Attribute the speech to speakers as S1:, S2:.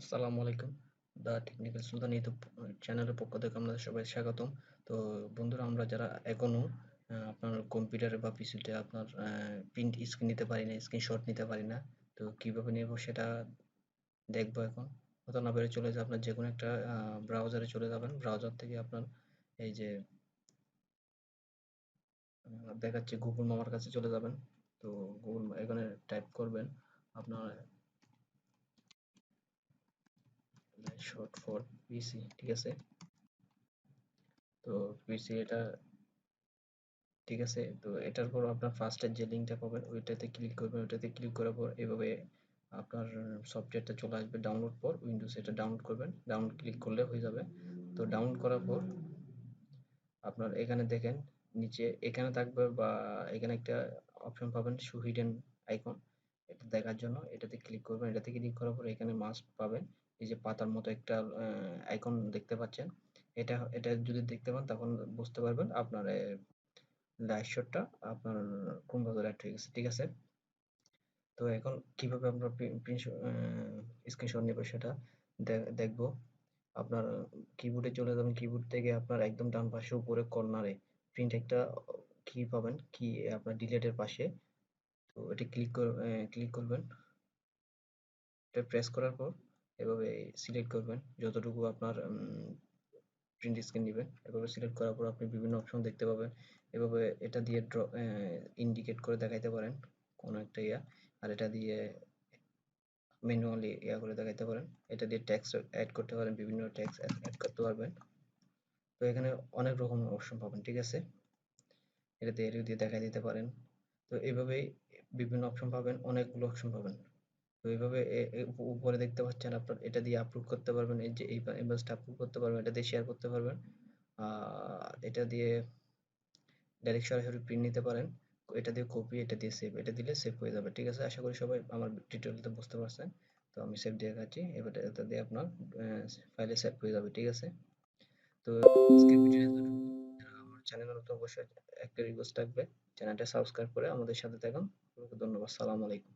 S1: আসসালামু আলাইকুম। The technical Sultan YouTube চ্যানেলের পক্ষ থেকে আপনাদের সবাই স্বাগতম। তো বন্ধুরা, আমরা যারা এখনো আপনার কম্পিউটারে বা পিসিতে আপনার প্রিন্ট স্ক্রিন নিতে পারি না, স্ক্রিনশট নিতে পারি না। তো কিভাবে নেব সেটা দেখবো এখন। কথা না বেরিয়ে চলে যায় আপনার যেকোনো একটা ব্রাউজারে চলে যাবেন। ব্রাউজার থেকে আপনার এই যে দেখাচ্ছে গুগল মামার কাছে চলে যাবেন। তো গুগল এখানে টাইপ করবেন আপনার শর্ট ফর পিসি, ঠিক আছে? তো পিসি এটা ঠিক আছে, তো এটার পর আপনার ফার্স্টের যে লিঙ্কটা পাবেন ওইটাতে ক্লিক করবেন। ওইটাতে ক্লিক করার পর এভাবে আপনার সফটওয়্যারটা চলে আসবে। ডাউনলোড পর উইন্ডোজ এটা ডাউনলোড করবেন। ডাউনলোড ক্লিক করলে হয়ে যাবে। তো ডাউনলোড করার পর আপনার এখানে দেখেন নিচে এখানে থাকবে বা এখানে একটা অপশন পাবেন শো হিডেন আইকন। এটা দেখার জন্য এটাতে ক্লিক করবেন। এটাতে ক্লিক করার পর এখানে মাস্ট পাবেন এই যে পাতার মতো একটা আইকন দেখতে পাচ্ছেন। এটা যদি দেখতে পান তখন বুঝতে পারবেন আপনার লাইট শটটা আপনার কোন ব্রাউজারে অ্যাড হয়ে গেছে, ঠিক আছে? তো এখন কিভাবে আমরা স্ক্রিনশট নেব সেটা দেখবো। আপনার কিবোর্ডে চলে যাবেন। কিবোর্ড থেকে আপনার একদম ডান পাশে উপরে কর্নারে প্রিন্ট একটা কি পাবেন, কি আপনার ডিলেটের পাশে। তো এটা ক্লিক করবেন। এটা প্রেস করার পর এভাবে সিলেক্ট করবেন যতটুকু আপনার প্রিন্ট স্ক্রিন নেবেন। এভাবে সিলেক্ট করার পর আপনি বিভিন্ন অপশন দেখতে পাবেন। এভাবে এটা দিয়ে ইন্ডিকেট করে দেখাইতে পারেন কোনো একটা আর এটা দিয়ে ম্যানুয়ালি করে দেখাইতে পারেন। এটা দিয়ে টেক্সট অ্যাড করতে পারেন, বিভিন্ন টেক্সট অ্যাড করতে পারবেন। তো এখানে অনেক রকম অপশন পাবেন, ঠিক আছে? এটা দিয়ে এরিয়া দিয়ে দেখাই দিতে পারেন। তো এইভাবেই বিভিন্ন অপশন পাবেন, অনেকগুলো অপশন পাবেন। তো এইভাবে উপরে দেখতে পাচ্ছেন আপনার এটা দিয়ে আপলোড করতে পারবেন। এই যে এই ইমেজটা আপলোড করতে পারবেন, এটা দিয়ে শেয়ার করতে পারবেন। এটা দিয়ে ডাইরেক্ট সরাসরি প্রিন্ট নিতে পারেন। এটা দিয়ে কপি, এটা দিয়ে সেভ, এটা দিলে সেভ হয়ে যাবে, ঠিক আছে? আশা করি সবাই আমার টিউটোরিয়ালটা বুঝতে পারছেন। তো আমি সেভ দিয়ে দেখাচ্ছি। এবার এটা দিয়ে আপনার ফাইলে সেভ হয়ে যাবে, ঠিক আছে? তো আজকের ভিডিও এতটুকু। যারা আমার চ্যানেলে নতুন অবশ্যই একটা রিকোয়েস্ট থাকবে, চ্যানেলটা সাবস্ক্রাইব করে আমাদের সাথে থাকুন। ধন্যবাদ। সালাম আলাইকুম।